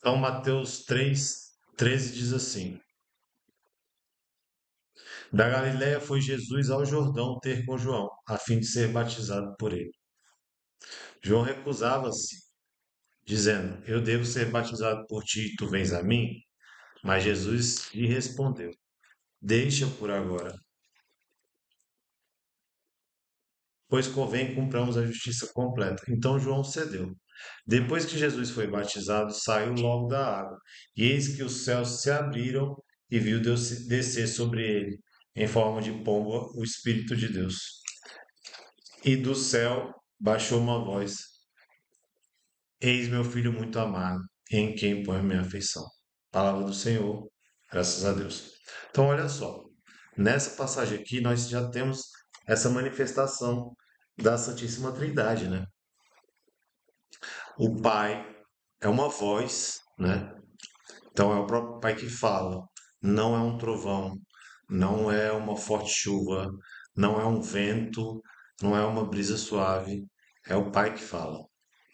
Então, Mateus 3:13 diz assim: Da Galiléia foi Jesus ao Jordão ter com João, a fim de ser batizado por ele. João recusava-se, dizendo: Eu devo ser batizado por ti e tu vens a mim? Mas Jesus lhe respondeu: Deixa por agora, pois convém que cumpramos a justiça completa. Então João cedeu. Depois que Jesus foi batizado, saiu logo da água, e eis que os céus se abriram e viu Deus descer sobre ele, em forma de pomba, o Espírito de Deus. E do céu baixou uma voz: Eis meu filho muito amado, em quem ponho minha afeição. Palavra do Senhor, graças a Deus. Então, olha só, nessa passagem aqui nós já temos essa manifestação da Santíssima Trindade, né? O Pai é uma voz, né? Então é o próprio Pai que fala. Não é um trovão, não é uma forte chuva, não é um vento, não é uma brisa suave. É o Pai que fala.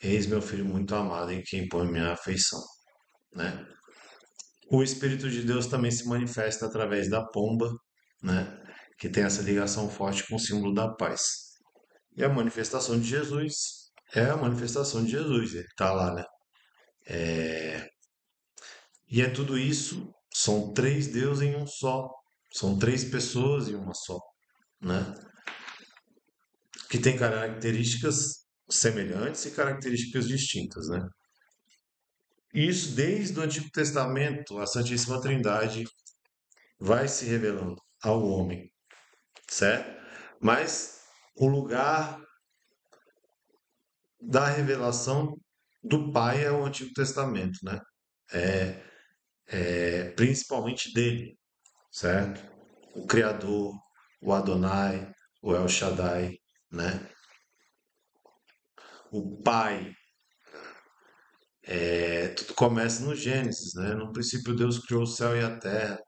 Eis meu filho muito amado em quem põe minha afeição, né? O Espírito de Deus também se manifesta através da pomba, né? Que tem essa ligação forte com o símbolo da paz. E a manifestação de Jesus é a manifestação de Jesus. Ele está lá, né? E é tudo isso, são três deuses em um só. São três pessoas em uma só, né? Que tem características semelhantes e características distintas, né? Isso desde o Antigo Testamento, a Santíssima Trindade vai se revelando ao homem, certo? Mas o lugar da revelação do Pai é o Antigo Testamento, né? É principalmente dele, certo? O Criador, o Adonai, o El Shaddai, né? O Pai, tudo começa no Gênesis, né? No princípio Deus criou o céu e a terra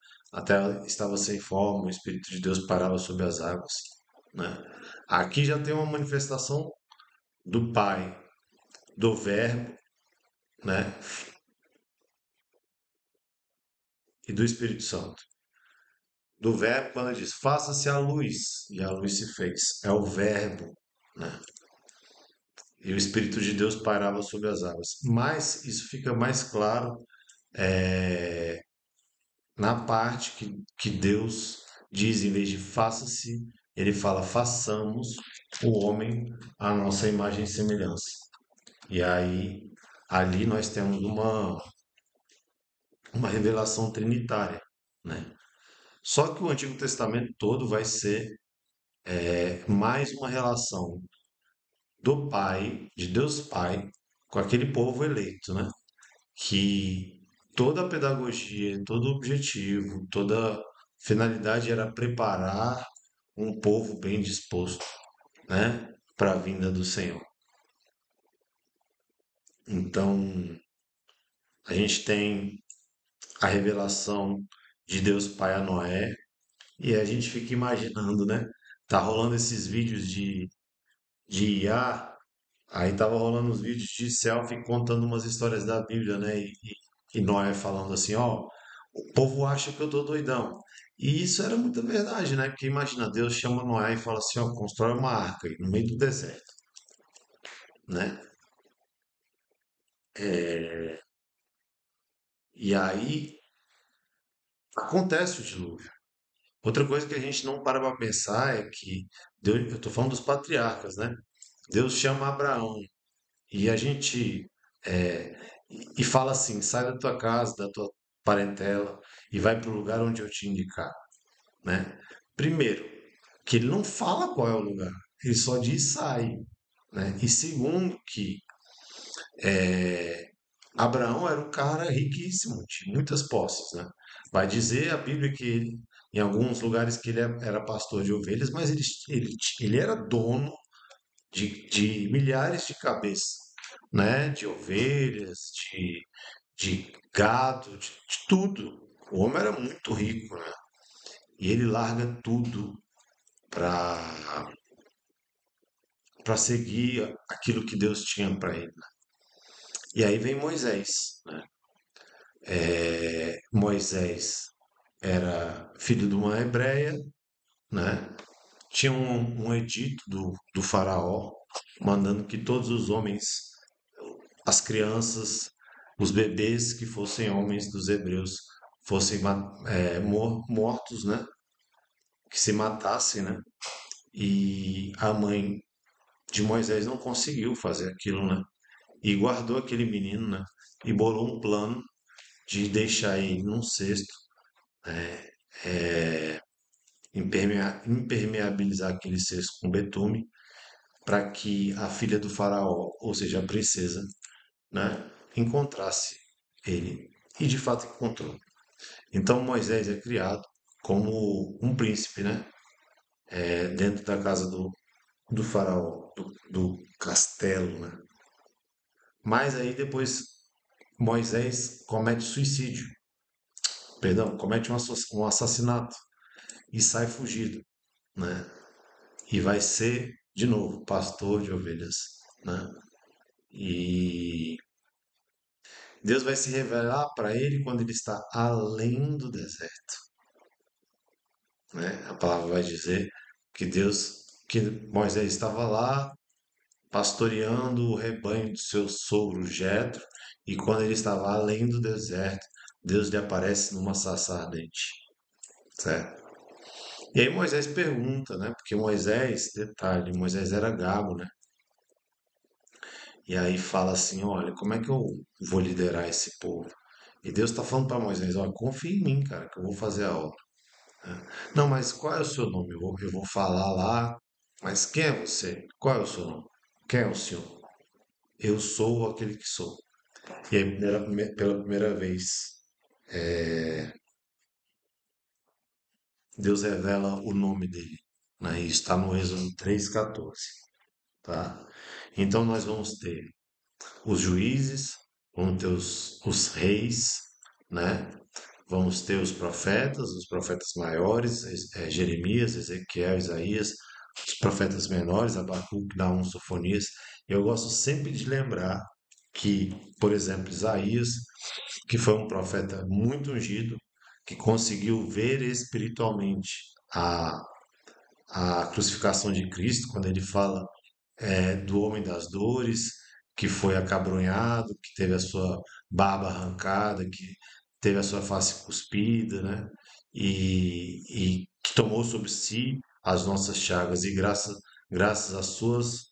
estava sem forma, o Espírito de Deus parava sobre as águas, né? Aqui já tem uma manifestação do Pai, do Verbo, né? E do Espírito Santo. Do Verbo, quando ele diz, faça-se a luz, e a luz se fez. É o Verbo, né? E o Espírito de Deus pairava sobre as águas. Mas isso fica mais claro é, na parte que Deus diz, em vez de faça-se, ele fala façamos o homem à nossa imagem e semelhança. E aí, ali nós temos uma revelação trinitária, né? Só que o Antigo Testamento todo vai ser mais uma relação do Pai, de Deus Pai, com aquele povo eleito, né? Que toda a pedagogia, todo o objetivo, toda finalidade era preparar um povo bem disposto, né? Para a vinda do Senhor. Então, a gente tem a revelação de Deus Pai a Noé e a gente fica imaginando, né? Tá rolando esses vídeos de IA. Aí tava rolando uns vídeos de selfie contando umas histórias da Bíblia, né? E Noé falando assim, ó, o povo acha que eu tô doidão. E isso era muita verdade, né? Porque imagina, Deus chama Noé e fala assim, ó, constrói uma arca aí no meio do deserto, né? E aí acontece o dilúvio. Outra coisa que a gente não para pensar é que Deus, eu tô falando dos patriarcas, né? Deus chama Abraão e a gente é, e fala assim: sai da tua casa, da tua parentela e vai para o lugar onde eu te indicar, né? Primeiro, que ele não fala qual é o lugar, ele só diz sai, né? E segundo, que Abraão era um cara riquíssimo, tinha muitas posses, né? Vai dizer a Bíblia que ele, em alguns lugares que ele era pastor de ovelhas, mas ele era dono de milhares de cabeças, né? De ovelhas, de gado, de tudo. O homem era muito rico, né? E ele larga tudo para seguir aquilo que Deus tinha para ele, né? E aí vem Moisés, né? Moisés era filho de uma hebreia, né? Tinha um edito do faraó mandando que todos os homens, as crianças, os bebês que fossem homens dos hebreus fossem mortos, né? Que se matassem, né? E a mãe de Moisés não conseguiu fazer aquilo, né? E guardou aquele menino, né? E bolou um plano de deixar ele num cesto, impermeabilizar aquele cesto com betume, para que a filha do faraó, ou seja, a princesa, né, encontrasse ele. E de fato encontrou. Então Moisés é criado como um príncipe, né? Dentro da casa do faraó, do castelo, né? Mas aí depois Moisés comete suicídio, perdão, comete um assassinato e sai fugido, né? E vai ser, de novo, pastor de ovelhas, né? E Deus vai se revelar para ele quando ele está além do deserto, né? A palavra vai dizer que Moisés estava lá pastoreando o rebanho do seu sogro Jetro, e quando ele estava além do deserto, Deus lhe aparece numa sarça ardente, certo? E aí Moisés pergunta, né? Porque Moisés, detalhe, Moisés era gago, né? E aí fala assim, olha, como é que eu vou liderar esse povo? E Deus está falando para Moisés, olha, confia em mim, cara, que eu vou fazer a obra. Não, mas qual é o seu nome? Eu vou falar lá, mas quem é você? Qual é o seu nome? Quem é o senhor? Eu sou aquele que sou. E aí, pela primeira vez, Deus revela o nome dele, né? Isso está no Êxodo 3,14, tá? Então nós vamos ter os juízes, vamos ter os reis, né? Vamos ter os profetas maiores, Jeremias, Ezequiel, Isaías, os profetas menores, Abacuque, Naum, Sofonias. Eu gosto sempre de lembrar que, por exemplo, Isaías, que foi um profeta muito ungido, que conseguiu ver espiritualmente a, a crucificação de Cristo, quando ele fala do homem das dores, que foi acabrunhado, que teve a sua barba arrancada, que teve a sua face cuspida, né? E que tomou sobre si as nossas chagas e graças às suas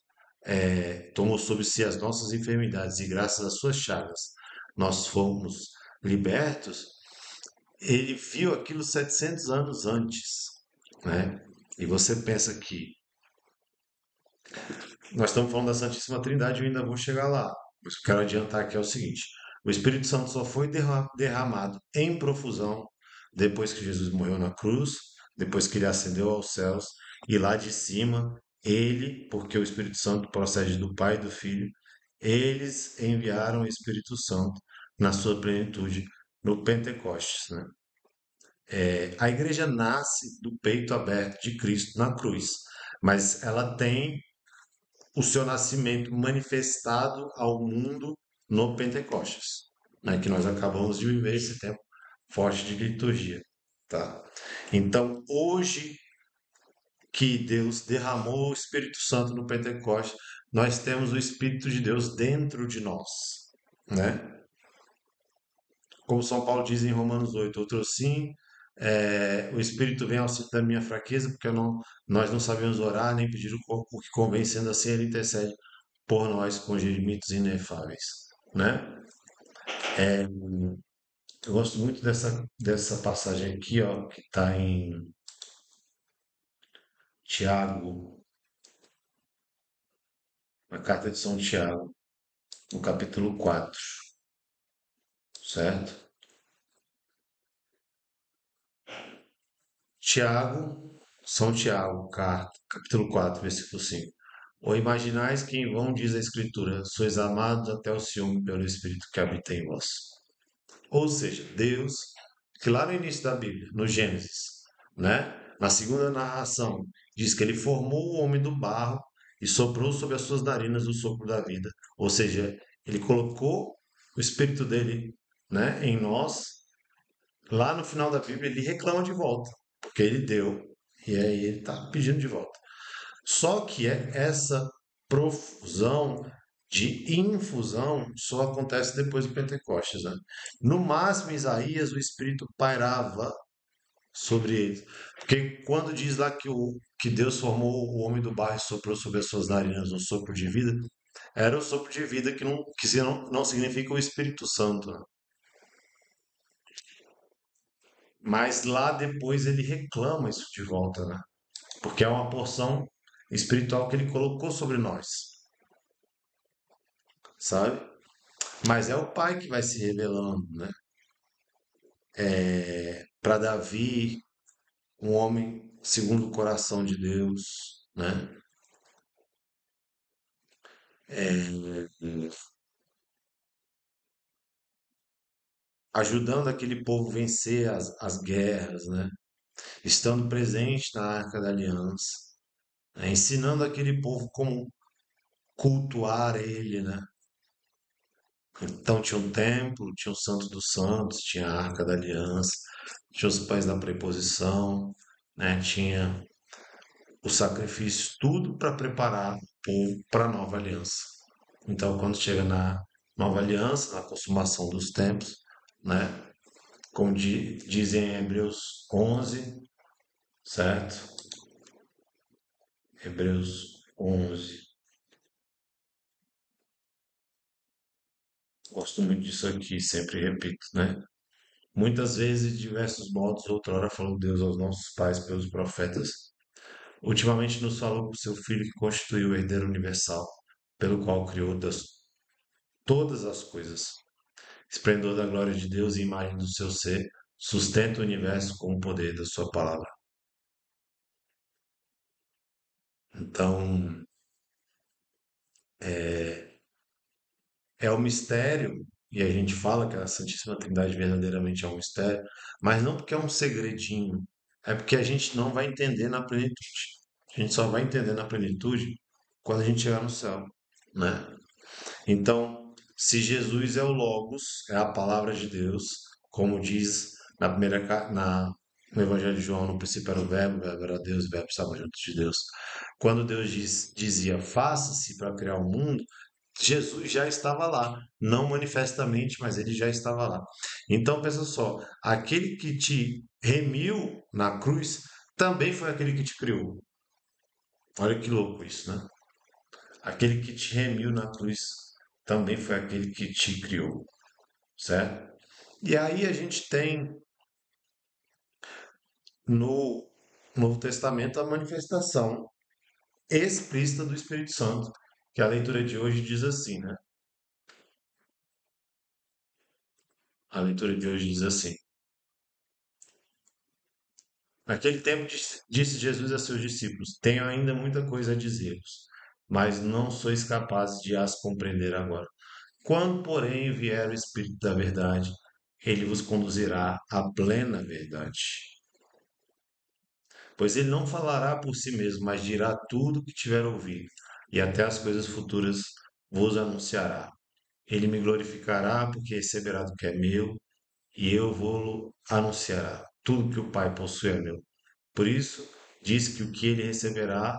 tomou sobre si as nossas enfermidades e graças às suas chagas nós fomos libertos. Ele viu aquilo 700 anos antes, né? E você pensa que nós estamos falando da Santíssima Trindade e eu ainda vou chegar lá. Mas o que eu quero adiantar aqui é o seguinte: o Espírito Santo só foi derramado em profusão depois que Jesus morreu na cruz, depois que ele ascendeu aos céus, e lá de cima, ele, porque o Espírito Santo procede do Pai e do Filho, eles enviaram o Espírito Santo na sua plenitude no Pentecostes, né? A igreja nasce do peito aberto de Cristo na cruz, mas ela tem o seu nascimento manifestado ao mundo no Pentecostes, né? Que nós acabamos de viver esse tempo forte de liturgia, tá? Então, hoje que Deus derramou o Espírito Santo no Pentecostes, nós temos o Espírito de Deus dentro de nós, né? Como São Paulo diz em Romanos 8, outro sim, o Espírito vem ao auxílio da minha fraqueza, porque nós não sabemos orar nem pedir o que convém, sendo assim ele intercede por nós com gemidos inefáveis, né? Eu gosto muito dessa passagem aqui, ó, que está em Tiago, na carta de São Tiago, no capítulo 4, certo? Tiago, São Tiago, carta, capítulo 4, versículo 5. Ou imaginais que em vão diz a Escritura, sois amados até o ciúme pelo Espírito que habita em vós. Ou seja, Deus, que lá no início da Bíblia, no Gênesis, né? Na segunda narração, diz que ele formou o homem do barro e soprou sobre as suas narinas o sopro da vida. Ou seja, ele colocou o espírito dele né, em nós, lá no final da Bíblia ele reclama de volta, porque ele deu, e aí ele está pedindo de volta. Só que essa profusão de infusão só acontece depois do Pentecostes, né? No máximo, em Isaías, o Espírito pairava sobre eles. Porque quando diz lá que Deus formou o homem do barro e soprou sobre as suas narinas um sopro de vida, era o sopro de vida que não significa o Espírito Santo, né? Mas lá depois ele reclama isso de volta, né? Porque é uma porção espiritual que ele colocou sobre nós, sabe? Mas é o Pai que vai se revelando, né? Para Davi, um homem segundo o coração de Deus, né? É, ajudando aquele povo a vencer as guerras, né? Estando presente na Arca da Aliança, né? Ensinando aquele povo como cultuar ele, né? Então tinha um templo, tinha o Santo dos Santos, tinha a Arca da Aliança, tinha os pés da preposição, né? Tinha os sacrifícios, tudo para preparar o povo para a nova aliança. Então, quando chega na nova aliança, na consumação dos tempos, né? Como dizem em Hebreus 11, certo? Hebreus 11. Gosto muito disso aqui, sempre repito, né? Muitas vezes, de diversos modos, outrora falou Deus aos nossos pais pelos profetas. Ultimamente nos falou por seu Filho que constituiu o herdeiro universal, pelo qual criou todas as coisas. Esplendor da glória de Deus e imagem do seu ser, sustenta o universo com o poder da sua palavra. Então, é o mistério, e a gente fala que a Santíssima Trindade verdadeiramente é um mistério, mas não porque é um segredinho, é porque a gente não vai entender na plenitude. A gente só vai entender na plenitude quando a gente chegar no céu, né? Então, se Jesus é o Logos, é a palavra de Deus, como diz na no Evangelho de João, no princípio era o verbo era Deus, o verbo estava junto de Deus. Quando Deus dizia faça-se para criar o mundo, Jesus já estava lá, não manifestamente, mas ele já estava lá. Então, pensa só, aquele que te remiu na cruz também foi aquele que te criou. Olha que louco isso, né? Aquele que te remiu na cruz também foi aquele que te criou, certo? E aí a gente tem no Novo Testamento a manifestação explícita do Espírito Santo, que a leitura de hoje diz assim, né? A leitura de hoje diz assim: naquele tempo disse Jesus a seus discípulos: tenho ainda muita coisa a dizer-vos, mas não sois capazes de as compreender agora. Quando, porém, vier o Espírito da verdade, ele vos conduzirá à plena verdade. Pois ele não falará por si mesmo, mas dirá tudo o que tiver ouvido, e até as coisas futuras vos anunciará. Ele me glorificará, porque receberá do que é meu, e eu vou anunciará. Tudo que o Pai possui é meu. Por isso, diz que o que ele receberá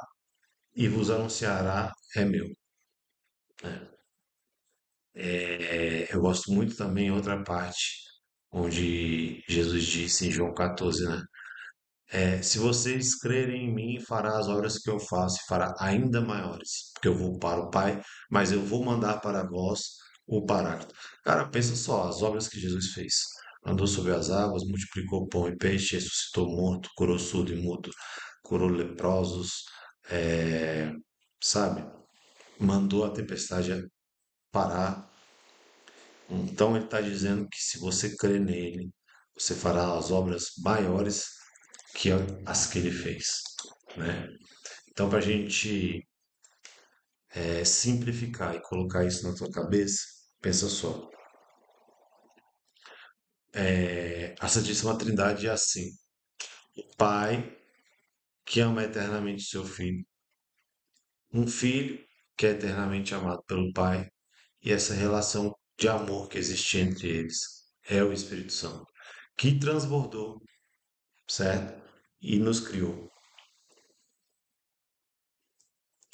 e vos anunciará é meu. Eu gosto muito também outra parte, onde Jesus disse em João 14, né? Se vocês crerem em mim, fará as obras que eu faço e fará ainda maiores, porque eu vou para o Pai, mas eu vou mandar para vós o Paráclito. Cara, pensa só, as obras que Jesus fez. Andou sobre as águas, multiplicou pão e peixe, ressuscitou morto, curou surdo e mudo, curou leprosos, é, sabe? Mandou a tempestade parar. Então ele está dizendo que se você crer nele, você fará as obras maiores que as que ele fez, né? Então, para a gente simplificar e colocar isso na tua cabeça, pensa só. A Santíssima Trindade é assim: o Pai que ama eternamente seu Filho, um Filho que é eternamente amado pelo Pai, e essa relação de amor que existe entre eles. é o Espírito Santo, que transbordou, certo? E nos criou.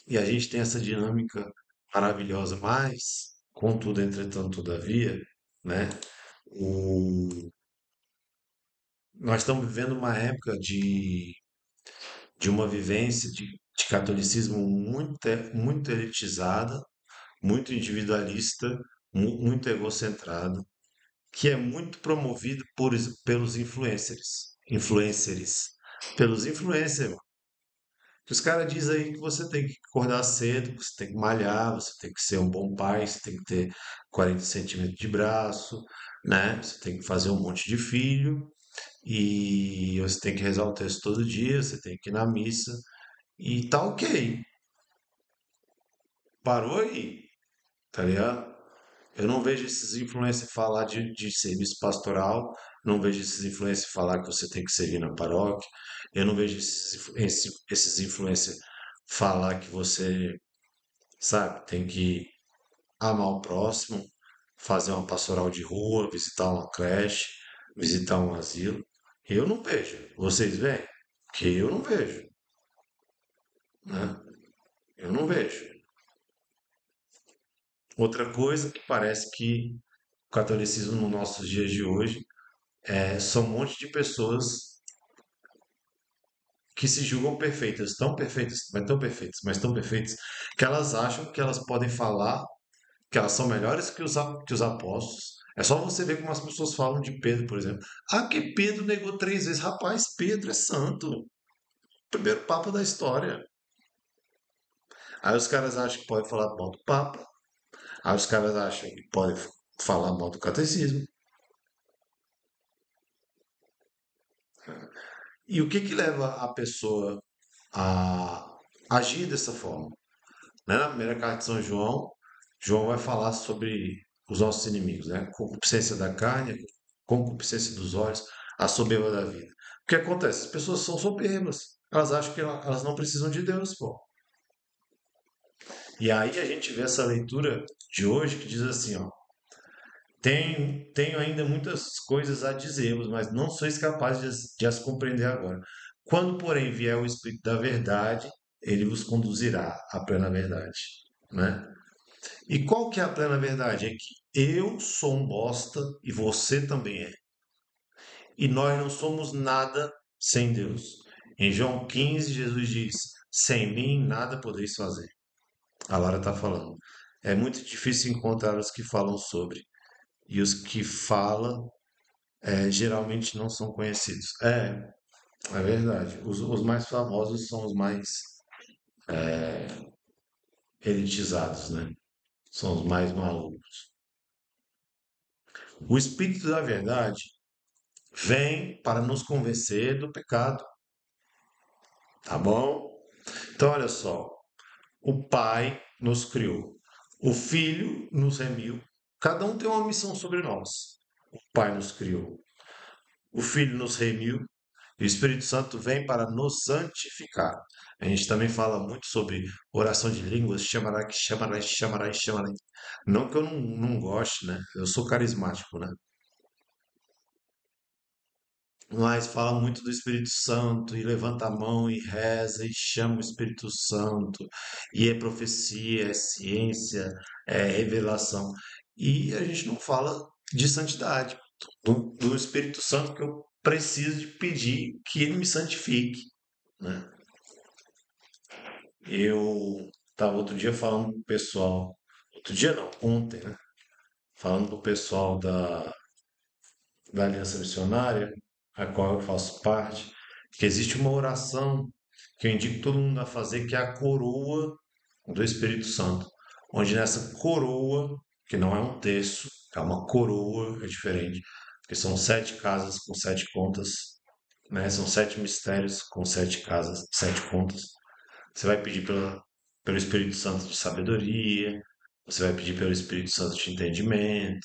E a gente tem essa dinâmica maravilhosa, mas, contudo, entretanto, todavia, né? O... Nós estamos vivendo uma época de uma vivência de catolicismo muito elitizada, muito individualista, muito egocentrado, que é muito promovido pelos pelos influencers. Os caras dizem aí que você tem que acordar cedo, que você tem que malhar, você tem que ser um bom pai, você tem que ter 40 centímetros de braço, né? Você tem que fazer um monte de filho e você tem que rezar o texto todo dia, você tem que ir na missa e tá ok. Parou aí, tá ligado? Eu não vejo esses influencers falar de serviço pastoral, não vejo esses influencers falar que você tem que servir na paróquia, eu não vejo esses influencers falar que você, sabe, tem que amar o próximo, fazer uma pastoral de rua, visitar uma creche, visitar um asilo. Eu não vejo. Vocês veem? Que eu não vejo, né? Eu não vejo. Outra coisa que parece que o catolicismo nos nossos dias de hoje são um monte de pessoas que se julgam perfeitas, mas tão perfeitas, mas tão perfeitas, que elas acham que elas podem falar que elas são melhores que os apóstolos. É só você ver como as pessoas falam de Pedro, por exemplo. Ah, que Pedro negou 3 vezes. Rapaz, Pedro é santo. Primeiro papa da história. Aí os caras acham que pode falar mal do papa. Aí os caras acham que pode falar mal do catecismo. E o que que leva a pessoa a agir dessa forma? Né? Na primeira carta de São João, João vai falar sobre os nossos inimigos, né? Concupiscência da carne, concupiscência dos olhos, a soberba da vida. O que acontece? As pessoas são soberbas. Elas acham que elas não precisam de Deus, pô. E aí a gente vê essa leitura de hoje que diz assim, ó, tenho ainda muitas coisas a dizer-vos, mas não sois capazes de as compreender agora. Quando, porém, vier o Espírito da verdade, ele vos conduzirá à plena verdade, né? E qual que é a plena verdade? É que eu sou um bosta e você também é. E nós não somos nada sem Deus. Em João 15, Jesus diz: sem mim nada podeis fazer. A Lara está falando. É muito difícil encontrar os que falam sobre. E os que falam geralmente não são conhecidos. É verdade. Os mais famosos são os mais elitizados, né? São os mais malucos. O Espírito da Verdade vem para nos convencer do pecado, tá bom? Então, olha só, o Pai nos criou, o Filho nos remiu, cada um tem uma missão sobre nós. O Pai nos criou, o Filho nos remiu, e o Espírito Santo vem para nos santificar. A gente também fala muito sobre oração de línguas, chamará, que chamará, chamará, chamará. Não que eu não goste, né? Eu sou carismático, né? Mas fala muito do Espírito Santo e levanta a mão e reza e chama o Espírito Santo, e é profecia, é ciência, é revelação. E a gente não fala de santidade, do Espírito Santo que eu preciso de pedir que ele me santifique, né? Eu estava outro dia falando com o pessoal, outro dia não, ontem, né? Falando com o pessoal da Aliança Missionária, a qual eu faço parte, que existe uma oração que eu indico todo mundo a fazer, que é a coroa do Espírito Santo, onde nessa coroa, que não é um terço, é uma coroa, é diferente, porque são 7 casas com 7 contas, né? São 7 mistérios com 7 casas, 7 contas. Você vai pedir pelo Espírito Santo de sabedoria, você vai pedir pelo Espírito Santo de entendimento,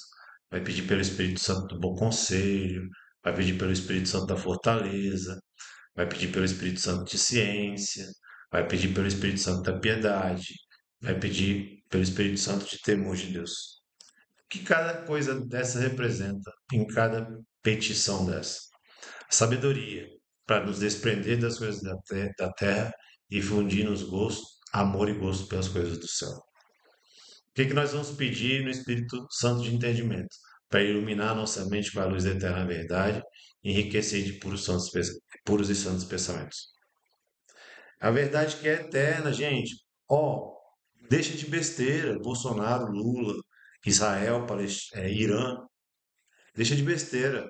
vai pedir pelo Espírito Santo do bom conselho, vai pedir pelo Espírito Santo da fortaleza, vai pedir pelo Espírito Santo de ciência, vai pedir pelo Espírito Santo da piedade, vai pedir pelo Espírito Santo de temor de Deus. que cada coisa dessa representa em cada petição dessa? A sabedoria, para nos desprender das coisas da terra e fundir nos gostos, amor e gosto pelas coisas do céu. O que nós vamos pedir no Espírito Santo de entendimento? Para iluminar nossa mente com a luz da eterna verdade e enriquecer de puros e santos pensamentos. A verdade que é eterna, gente. Ó, deixa de besteira. Bolsonaro, Lula, Israel, Irã. Deixa de besteira.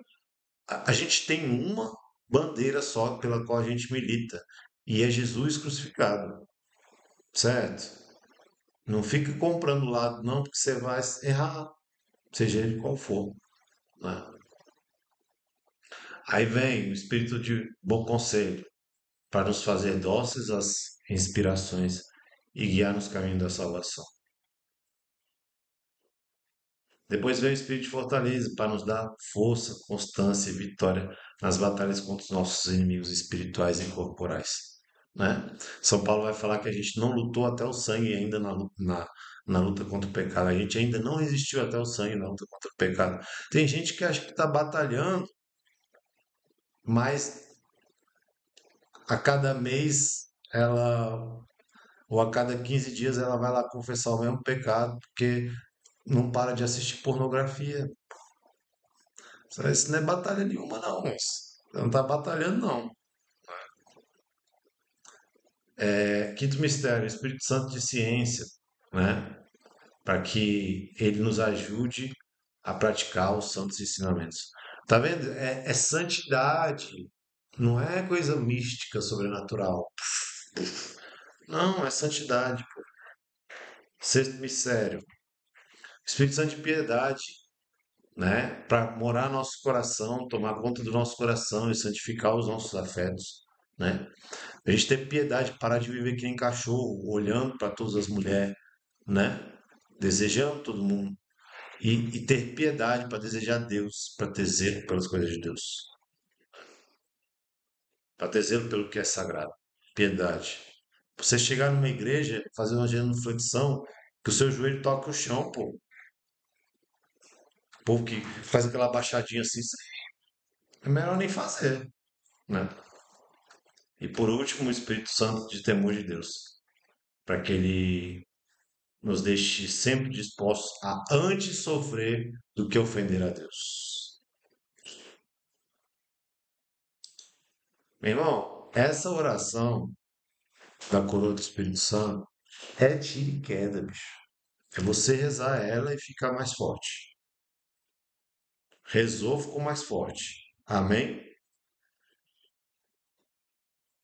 A gente tem uma bandeira só pela qual a gente milita. E é Jesus crucificado. Certo? Não fica comprando lado, não, porque você vai errar, seja ele qual for. Né? Aí vem o espírito de bom conselho, para nos fazer dóceis às inspirações e guiar nos caminhos da salvação. Depois vem o espírito de fortaleza, para nos dar força, constância e vitória nas batalhas contra os nossos inimigos espirituais e corporais. Né? São Paulo vai falar que a gente não lutou até o sangue ainda na luta contra o pecado. A gente ainda não resistiu até o sangue na luta contra o pecado. Tem gente que acha que está batalhando, mas a cada mês ela, ou a cada 15 dias ela vai lá confessar o mesmo pecado, porque não para de assistir pornografia. Isso não é batalha nenhuma, não. Você não está batalhando, não. Quinto mistério, Espírito Santo de ciência, né? Para que ele nos ajude a praticar os santos ensinamentos. Tá vendo? É santidade, não é coisa mística, sobrenatural. Não, é santidade. Sexto mistério, Espírito Santo de piedade, né? Para morar no nosso coração, tomar conta do nosso coração e santificar os nossos afetos, né? A gente ter piedade, parar de viver que nem cachorro, olhando para todas as mulheres, né? Desejando todo mundo. E ter piedade para desejar Deus, para ter zelo pelas coisas de Deus, para ter zelo pelo que é sagrado. Piedade. Você chegar numa igreja, fazer uma genuflexão, que o seu joelho toque o chão, pô. O povo que faz aquela baixadinha assim, é melhor nem fazer, né? E por último, o Espírito Santo de temor de Deus, para que ele nos deixe sempre dispostos a antes sofrer do que ofender a Deus. Meu irmão, essa oração da coroa do Espírito Santo é tiro e queda, bicho. É você rezar ela e ficar mais forte. Rezou, ficou mais forte. Amém?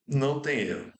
Não tem erro.